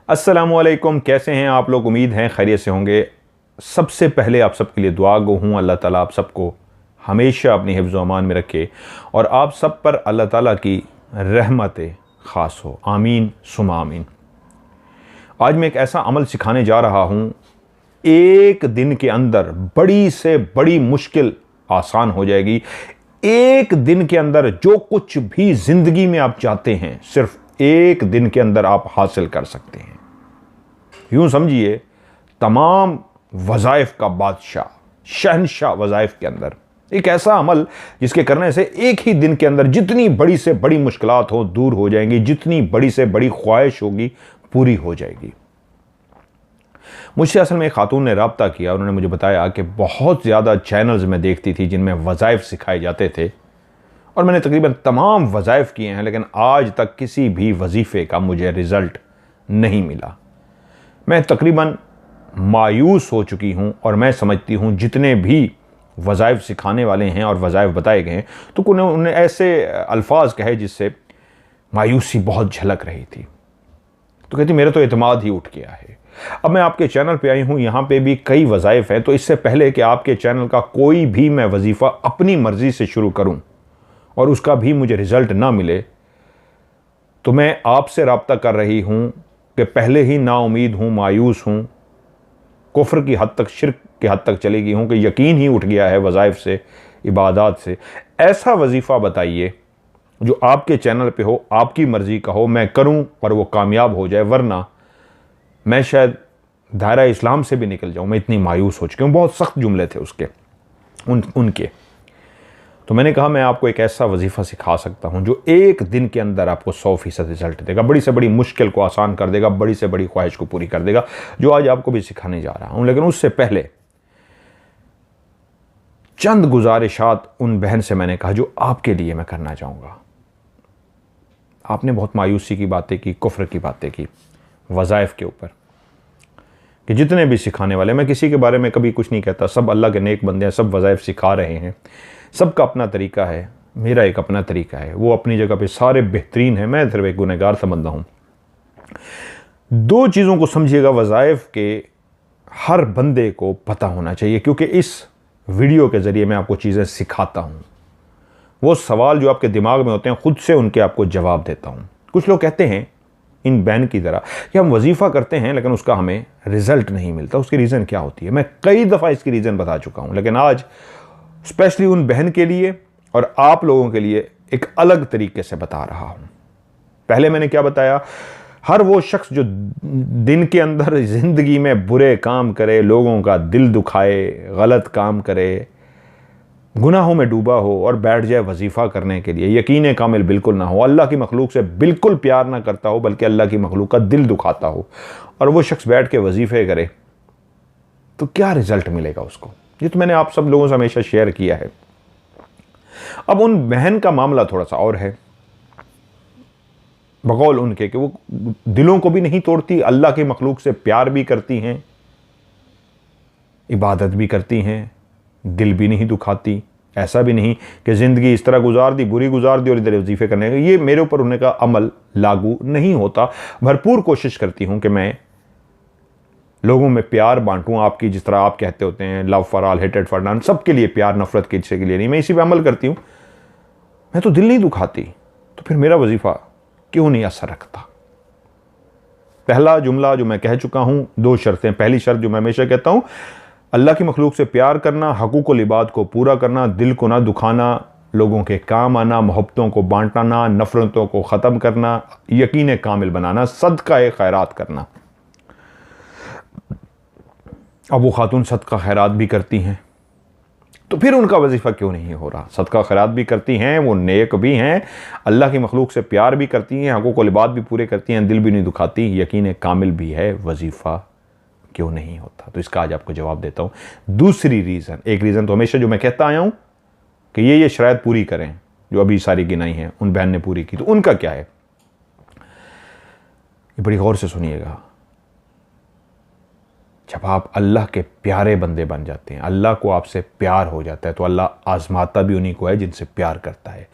अस्सलामुअलैकुम, कैसे हैं आप लोग। उम्मीद हैं खैरियत से होंगे। सबसे पहले आप सबके लिए दुआ गो हूँ, अल्लाह ताला आप सबको हमेशा अपनी हिफ्ज़ व अमान में रखे और आप सब पर अल्लाह ताला की रहमत ख़ास हो। आमीन सुमा आमीन। आज मैं एक ऐसा अमल सिखाने जा रहा हूँ, एक दिन के अंदर बड़ी से बड़ी मुश्किल आसान हो जाएगी। एक दिन के अंदर जो कुछ भी ज़िंदगी में आप चाहते हैं, सिर्फ एक दिन के अंदर आप हासिल कर सकते हैं। यूं समझिए, तमाम वज़ाइफ का बादशाह, शहनशाह वज़ाइफ के अंदर एक ऐसा अमल जिसके करने से एक ही दिन के अंदर जितनी बड़ी से बड़ी मुश्किलात हो दूर हो जाएंगी, जितनी बड़ी से बड़ी ख्वाहिश होगी पूरी हो जाएगी। मुझसे असल में एक खातून ने रब्ता किया। उन्होंने मुझे बताया कि बहुत ज़्यादा चैनल्स में देखती थी जिनमें वज़ाइफ सिखाए जाते थे और मैंने तकरीबन तमाम वज़ाइफ किए हैं, लेकिन आज तक किसी भी वजीफ़े का मुझे रिज़ल्ट नहीं मिला। मैं तकरीबन मायूस हो चुकी हूँ और मैं समझती हूँ जितने भी वज़ाइफ सिखाने वाले हैं और वज़ाइफ बताए गए हैं तो उन्होंने ऐसे अल्फाज कहे जिससे मायूसी बहुत झलक रही थी। तो कहती मेरा तो एतमाद ही उठ गया है। अब मैं आपके चैनल पे आई हूँ, यहाँ पे भी कई वज़ाइफ हैं, तो इससे पहले कि आपके चैनल का कोई भी मैं वजीफ़ा अपनी मर्ज़ी से शुरू करूँ और उसका भी मुझे रिज़ल्ट ना मिले, तो मैं आपसे रब्ता कर रही हूँ कि पहले ही नाउमीद हूँ, मायूस हूँ, कुफ्र की हद तक, शिर्क की हद तक चली गई हूँ कि यकीन ही उठ गया है वज़ाइफ से, इबादत से। ऐसा वजीफ़ा बताइए जो आपके चैनल पे हो, आपकी मर्ज़ी का हो, मैं करूँ और वो कामयाब हो जाए, वरना मैं शायद दायरा इस्लाम से भी निकल जाऊँ। मैं इतनी मायूस हो चुकी हूँ। बहुत सख्त जुमले थे उसके उनके। तो मैंने कहा मैं आपको एक ऐसा वजीफ़ा सिखा सकता हूं जो एक दिन के अंदर आपको 100% रिजल्ट देगा, बड़ी से बड़ी मुश्किल को आसान कर देगा, बड़ी से बड़ी ख्वाहिश को पूरी कर देगा, जो आज आपको भी सिखाने जा रहा हूं। लेकिन उससे पहले चंद गुजारिशात उन बहन से मैंने कहा जो आपके लिए मैं करना चाहूँगा। आपने बहुत मायूसी की बातें की, कुफ्र की बातें की वज़ाइफ के ऊपर, कि जितने भी सिखाने वाले, मैं किसी के बारे में कभी कुछ नहीं कहता, सब अल्लाह के नेक बंदे हैं, सब वज़ाइफ सिखा रहे हैं, सबका अपना तरीका है, मेरा एक अपना तरीका है, वो अपनी जगह पे सारे बेहतरीन हैं, मैं सिर्फ एक गुनहगार सा बंदा हूँ। दो चीज़ों को समझिएगा, वज़ाइफ के हर बंदे को पता होना चाहिए, क्योंकि इस वीडियो के ज़रिए मैं आपको चीज़ें सिखाता हूँ। वो सवाल जो आपके दिमाग में होते हैं खुद से उनके आपको जवाब देता हूँ। कुछ लोग कहते हैं इन बहन की तरह कि हम वजीफ़ा करते हैं लेकिन उसका हमें रिज़ल्ट नहीं मिलता, उसकी रीज़न क्या होती है। मैं कई दफ़ा इसकी रीज़न बता चुका हूँ, लेकिन आज स्पेशली उन बहन के लिए और आप लोगों के लिए एक अलग तरीके से बता रहा हूं। पहले मैंने क्या बताया, हर वो शख्स जो दिन के अंदर जिंदगी में बुरे काम करे, लोगों का दिल दुखाए, गलत काम करे, गुनाहों में डूबा हो और बैठ जाए वजीफ़ा करने के लिए, यकीन कामिल बिल्कुल ना हो, अल्लाह की मखलूक से बिल्कुल प्यार ना करता हो, बल्कि अल्लाह की मखलूक का दिल दुखाता हो, और वो शख्स बैठ के वजीफ़े करे, तो क्या रिजल्ट मिलेगा उसको। ये तो मैंने आप सब लोगों से हमेशा शेयर किया है। अब उन बहन का मामला थोड़ा सा और है, बकौल उनके कि वो दिलों को भी नहीं तोड़ती, अल्लाह के मखलूक से प्यार भी करती हैं, इबादत भी करती हैं, दिल भी नहीं दुखाती। ऐसा भी नहीं कि ज़िंदगी इस तरह गुजार दी, बुरी गुजार दी और इधर वजीफ़े करने का, ये मेरे ऊपर उन्हें का अमल लागू नहीं होता। भरपूर कोशिश करती हूँ कि मैं लोगों में प्यार बांटूं, आपकी जिस तरह आप कहते होते हैं love for all hated for none, सबके लिए प्यार, नफरत किसी के लिए नहीं, मैं इसी पे अमल करती हूं। मैं तो दिल नहीं दुखाती, तो फिर मेरा वजीफा क्यों नहीं असर रखता। पहला जुमला जो मैं कह चुका हूं, दो शर्तें। पहली शर्त जो मैं हमेशा कहता हूं, अल्लाह की मखलूक से प्यार करना, हकूकुल इबाद को पूरा करना, दिल को ना दुखाना, लोगों के काम आना, मोहब्बतों को बांटना, नफरतों को ख़त्म करना, यकीन कामिल बनाना, सदका खैरात करना। अब वो खातून सदका खैरात भी करती हैं, तो फिर उनका वजीफ़ा क्यों नहीं हो रहा। सदका खैरात भी करती हैं, वो नेक भी हैं, अल्लाह की मखलूक से प्यार भी करती हैं, हकूक़ुल इबाद भी पूरे करती हैं, दिल भी नहीं दुखाती, यकीन कामिल भी है, वजीफ़ा क्यों नहीं होता। तो इसका आज आपको जवाब देता हूँ। दूसरी रीज़न, एक रीज़न तो हमेशा जो मैं कहता आया हूँ कि ये शराइत पूरी करें, जो अभी सारी गिनाई हैं उन बहन ने पूरी की, तो उनका क्या है, ये बड़ी गौर से सुनिएगा। जब आप अल्लाह के प्यारे बंदे बन जाते हैं, अल्लाह को आपसे प्यार हो जाता है, तो अल्लाह आजमाता भी उन्हीं को है जिनसे प्यार करता है।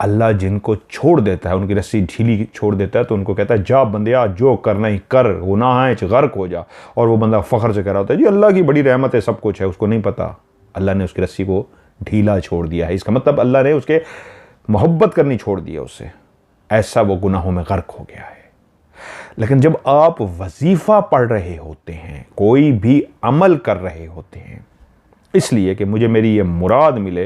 अल्लाह जिनको छोड़ देता है, उनकी रस्सी ढीली छोड़ देता है, तो उनको कहता है जा बंदिया जो करना ही कर, गुनाह है गर्क हो जा। और वो बंदा फ़ख्र से कह रहा होता है जी अल्लाह की बड़ी रहमत है, सब कुछ है। उसको नहीं पता अल्लाह ने उसकी रस्सी को ढीला छोड़ दिया है। इसका मतलब अल्लाह ने उसके मोहब्बत करनी छोड़ दी है उससे, ऐसा वो गुनाहों में गर्क हो गया है। लेकिन जब आप वजीफा पढ़ रहे होते हैं, कोई भी अमल कर रहे होते हैं इसलिए कि मुझे मेरी ये मुराद मिले,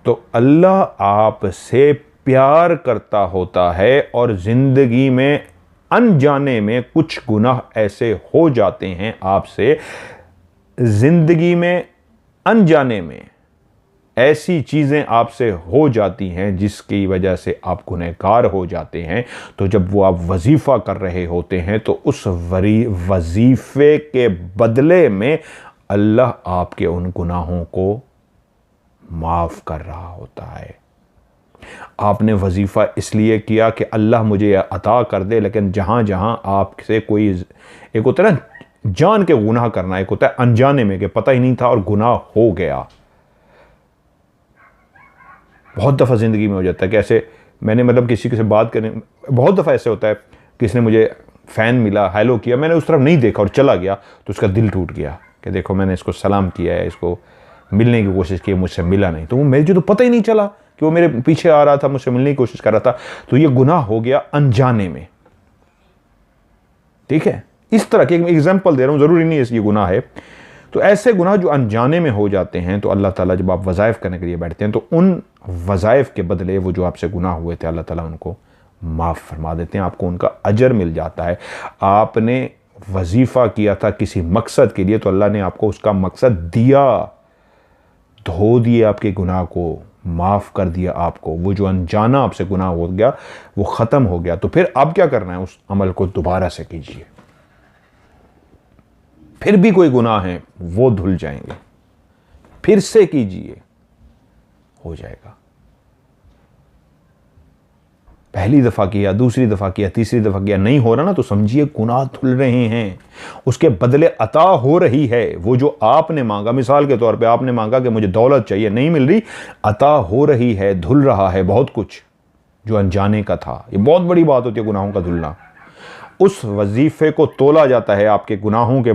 तो अल्लाह आपसे प्यार करता होता है और ज़िंदगी में अनजाने में कुछ गुनाह ऐसे हो जाते हैं आपसे, ज़िंदगी में अनजाने में ऐसी चीज़ें आपसे हो जाती हैं जिसकी वजह से आप गुनहगार हो जाते हैं। तो जब वो आप वजीफ़ा कर रहे होते हैं तो उस वजीफ़े के बदले में अल्लाह आपके उन गुनाहों को माफ़ कर रहा होता है। आपने वजीफ़ा इसलिए किया कि अल्लाह मुझे यह अता कर दे, लेकिन जहाँ जहाँ आपसे कोई, एक होता है ना जान के गुनाह करना, एक होता है अनजाने में कि पता ही नहीं था और गुनाह हो गया। बहुत दफ़ा ज़िंदगी में हो जाता है कि ऐसे मैंने मतलब किसी से बात करने, बहुत दफ़ा ऐसे होता है किसी ने मुझे फ़ैन मिला, हेलो किया, मैंने उस तरफ नहीं देखा और चला गया, तो उसका दिल टूट गया कि देखो मैंने इसको सलाम किया है, इसको मिलने की कोशिश की, मुझसे मिला नहीं। तो वो मुझे तो पता ही नहीं चला कि वो मेरे पीछे आ रहा था, मुझसे मिलने की कोशिश कर रहा था। तो ये गुनाह हो गया अनजाने में। ठीक है, इस तरह के एग्जाम्पल दे रहा हूँ, ज़रूरी नहीं है ये गुनाह है। तो ऐसे गुनाह जो अनजाने में हो जाते हैं, तो अल्लाह ताला जब आप वज़ाइफ करने के लिए बैठते हैं तो उन वज़ाइफ के बदले वो जो आपसे गुनाह हुए थे अल्लाह ताला उनको माफ़ फरमा देते हैं, आपको उनका अजर मिल जाता है। आपने वजीफ़ा किया था किसी मकसद के लिए, तो अल्लाह ने आपको उसका मकसद दिया, धो दिए आपके गुनाह को, माफ़ कर दिया आपको। वो जो अनजाना आपसे गुनाह हो गया वो ख़त्म हो गया। तो फिर अब क्या करना है, उस अमल को दोबारा से कीजिए। फिर भी कोई गुनाह है वो धुल जाएंगे, फिर से कीजिए, हो जाएगा। पहली दफ़ा किया, दूसरी दफ़ा किया, तीसरी दफ़ा किया, नहीं हो रहा ना, तो समझिए गुनाह धुल रहे हैं, उसके बदले अता हो रही है। वो जो आपने मांगा, मिसाल के तौर पे आपने मांगा कि मुझे दौलत चाहिए, नहीं मिल रही, अता हो रही है, धुल रहा है बहुत कुछ जो अनजाने का था। ये बहुत बड़ी बात होती है गुनाहों का धुलना। उस वजीफे को तोला जाता है, आपके गुनाहों के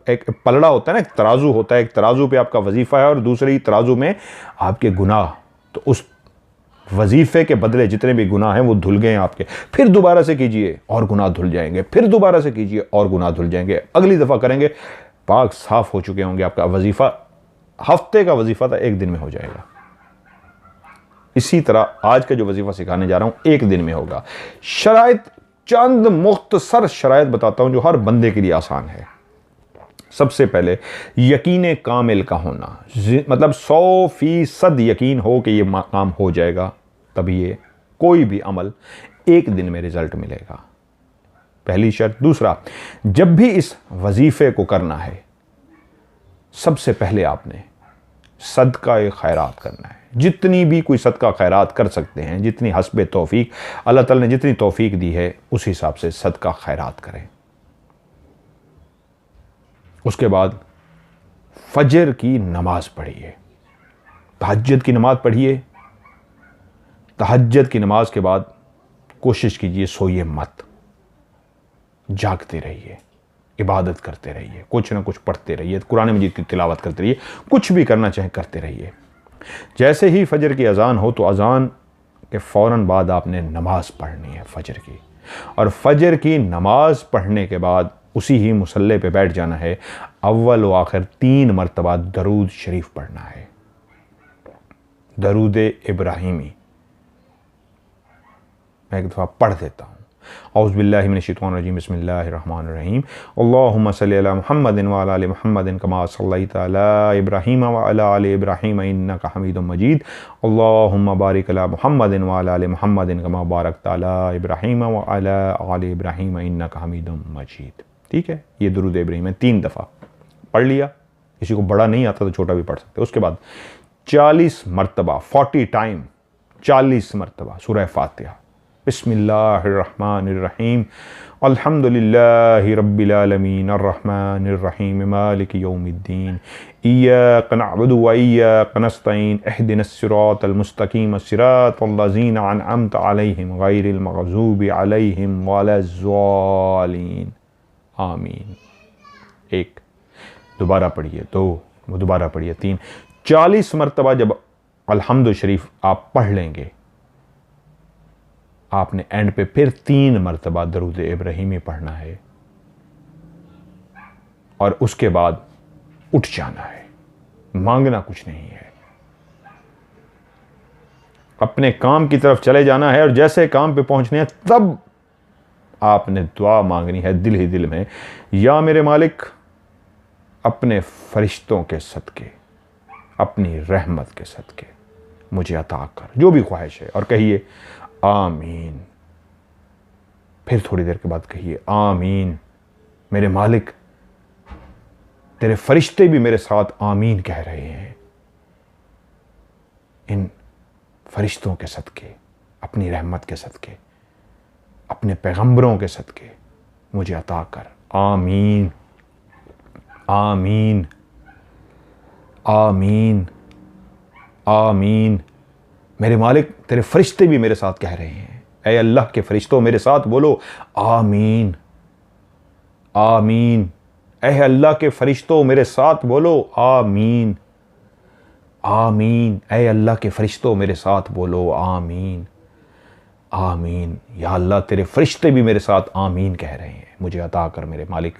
एक पलड़ा होता है ना, एक तराजू होता है, एक तराजू पे आपका वजीफा है और दूसरी तराजू में आपके गुनाह। तो उस वजीफे के बदले जितने भी गुनाह हैं वो धुल गए हैं आपके, फिर दोबारा से कीजिए और गुनाह धुल जाएंगे, फिर दोबारा से कीजिए और गुनाह धुल जाएंगे। अगली दफ़ा करेंगे पाक साफ हो चुके होंगे, आपका वजीफा हफ्ते का वजीफा था 1 दिन में हो जाएगा। इसी तरह आज का जो वजीफा सिखाने जा रहा हूं 1 दिन में होगा। शराइत, चंद मुख्तसर शराइत बताता हूं जो हर बंदे के लिए आसान है। सबसे पहले यकीन कामिल का होना, मतलब 100% यकीन हो कि ये काम हो जाएगा, तभी ये कोई भी अमल 1 दिन में रिजल्ट मिलेगा, पहली शर्त। दूसरा, जब भी इस वजीफे को करना है सबसे पहले आपने सदका खैरात करना है। जितनी भी कोई सदका खैरात कर सकते हैं, जितनी हस्बे तौफीक अल्लाह ताला ने जितनी तौफीक दी है उस हिसाब से सदका खैरात करें। उसके बाद फजर की नमाज पढ़िए, तहज्जुद की नमाज पढ़िए। तहज्जुद की नमाज के बाद कोशिश कीजिए सोइए मत, जागते रहिए, इबादत करते रहिए, कुछ ना कुछ पढ़ते रहिए, कुरान मजीद की तिलावत करते रहिए, कुछ भी करना चाहे करते रहिए। जैसे ही फजर की अजान हो तो अजान के फ़ौरन बाद आपने नमाज पढ़नी है फजर की, और फजर की नमाज पढ़ने के बाद उसी ही मुसल्ले पे बैठ जाना है। अव्वल व आखिर 3 मरतबा दरूद शरीफ पढ़ना है, दरूद इब्राहिमी। मैं एक दफ़ा पढ़ देता हूँ। औज़ु बिल्लाहि मिनश शैतानिर रजीम, बिस्मिल्लाहिर रहमानिर रहीम। अल्लाहुम्मा सल्लि अला मुहम्मदिन व अला आलि मुहम्मदिन कमा सल्लैता अला इब्राहीम व अला आलि इब्राहीम इन्नका हमीदुम मजीद। अल्लाहुम्मा बारिक अला मुहम्मदिन व अला आलि मुहम्मदिन कमा बारकता अला इब्राहीम व अला आलि इब्राहीम इन्नका हमीदुम मजीद। ठीक है, ये दुरूद इब्राहीम है, 3 दफ़ा पढ़ लिया। किसी को बड़ा नहीं आता तो छोटा भी पढ़ सकते। उसके बाद 40 मरतबा 40 टाइम 40 मरतबा सूरह फातिहा, बिस्मिल्लाहिर्रहमानिर्रहीम अल्हम्दुलिल्लाहि रब्बिल आलमीन अर्रहमानिर्रहीम मालिक यौमिद्दीन इय्याक नअबुदु व इय्याक नस्तईन इहदिनस सिरातल मुस्तकीम सिरातल लज़ीना अनअमत अलैहिम गैरिल मग़ज़ूबि अलैहिम वलज़्ज़ालिन आमीन। एक, दोबारा पढ़िए। दो, दोबारा पढ़िए। तीन, 40 मरतबा जब अल्हम्दु शरीफ आप पढ़ लेंगे, आपने एंड पे फिर 3 मरतबा दरूद इब्राहिमी पढ़ना है और उसके बाद उठ जाना है। मांगना कुछ नहीं है, अपने काम की तरफ चले जाना है और जैसे काम पे पहुंचने हैं तब आपने दुआ मांगनी है दिल ही दिल में, या मेरे मालिक अपने फरिश्तों के सदके, अपनी रहमत के सदके मुझे अता कर, जो भी ख्वाहिश है, और कहिए आमीन। फिर थोड़ी देर के बाद कहिए आमीन। मेरे मालिक तेरे फरिश्ते भी मेरे साथ आमीन कह रहे हैं, इन फरिश्तों के सदके, अपनी रहमत के सदके, अपने पैगंबरों के सदके मुझे अता कर, आमीन आमीन आमीन आमीन। मेरे मालिक तेरे फरिश्ते भी मेरे साथ कह रहे हैं, ऐ अल्लाह के फरिश्तों मेरे साथ बोलो आमीन आमीन। ऐ अल्लाह के फरिश्तों मेरे साथ बोलो आमीन आमीन। ऐ अल्लाह के फरिश्तों मेरे साथ बोलो आमीन आमीन। या अल्लाह तेरे फरिश्ते भी मेरे साथ आमीन कह रहे हैं, मुझे अता कर मेरे मालिक,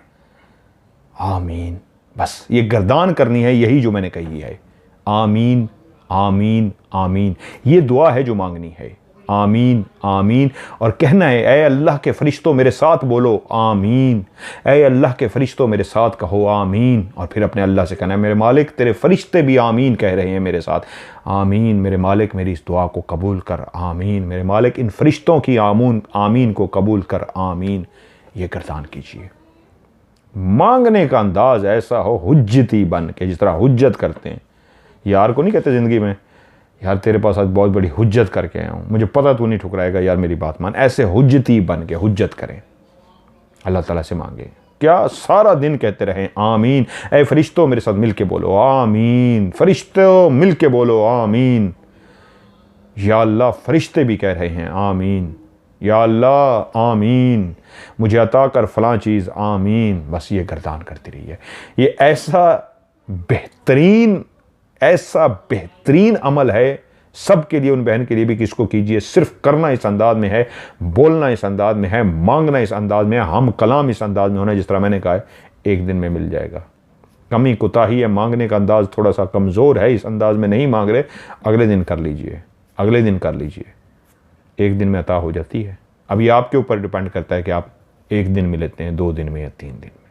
आमीन। बस ये गर्दान करनी है, यही जो मैंने कही है, आमीन आमीन आमीन। ये दुआ है जो मांगनी है, आमीन आमीन। और कहना है ऐ अल्लाह के फरिश्तों मेरे साथ बोलो आमीन, ऐ अल्लाह के फरिश्तों मेरे साथ कहो आमीन। और फिर अपने अल्लाह से कहना है मेरे मालिक तेरे फरिश्ते भी आमीन कह रहे हैं मेरे साथ, आमीन। मेरे मालिक मेरी इस दुआ को कबूल कर, आमीन। मेरे मालिक इन फरिश्तों की आमीन को कबूल कर, आमीन। ये गर्दान कीजिए। मांगने का अंदाज ऐसा हो हुज्जती बन के, जिस तरह हुज्जत करते हैं, यार को नहीं कहते ज़िंदगी में, यार तेरे पास आज बहुत बड़ी हुज्जत करके आया हूँ, मुझे पता तू नहीं ठुकराएगा, यार मेरी बात मान। ऐसे हुज्जती बन के हुज्जत करें, अल्लाह ताला से मांगे। क्या सारा दिन कहते रहें आमीन। ऐ फरिश्तों मेरे साथ मिल के बोलो आमीन, फरिश्तों मिल के बोलो आमीन। या अल्लाह फरिश्ते भी कह रहे हैं आमीन, या अल्लाह आमीन, मुझे अता कर फ़लाँ चीज़, आमीन। बस ये गर्दान करती रही है। ये ऐसा बेहतरीन अमल है सब के लिए, उन बहन के लिए भी, किसको कीजिए। सिर्फ करना इस अंदाज में है, बोलना इस अंदाज में है, मांगना इस अंदाज में है, हम कलाम इस अंदाज में होना, जिस तरह मैंने कहा है, एक दिन में मिल जाएगा। कमी कोताही है, मांगने का अंदाज थोड़ा सा कमज़ोर है, इस अंदाज में नहीं मांग रहे, अगले दिन कर लीजिए, अगले दिन कर लीजिए, एक दिन में अता हो जाती है। अब ये आपके ऊपर डिपेंड करता है कि आप एक दिन में लेते हैं, 2 दिन में या 3 दिन में।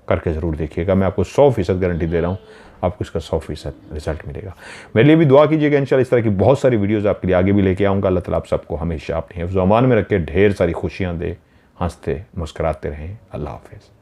करके ज़रूर देखिएगा, मैं आपको 100% गारंटी दे रहा हूँ, आपको इसका 100% रिजल्ट मिलेगा। मेरे लिए भी दुआ कीजिएगा, इंशाल्लाह इस तरह की बहुत सारी वीडियोज़ आपके लिए आगे भी लेके आऊँगा। अल्लाह ताला आप सबको हमेशा अपने हिफ्ज़-ओ-अमान में रख के ढेर सारी खुशियाँ दे, हंसते मुस्कुराते रहें। अल्लाह हाफ़िज़।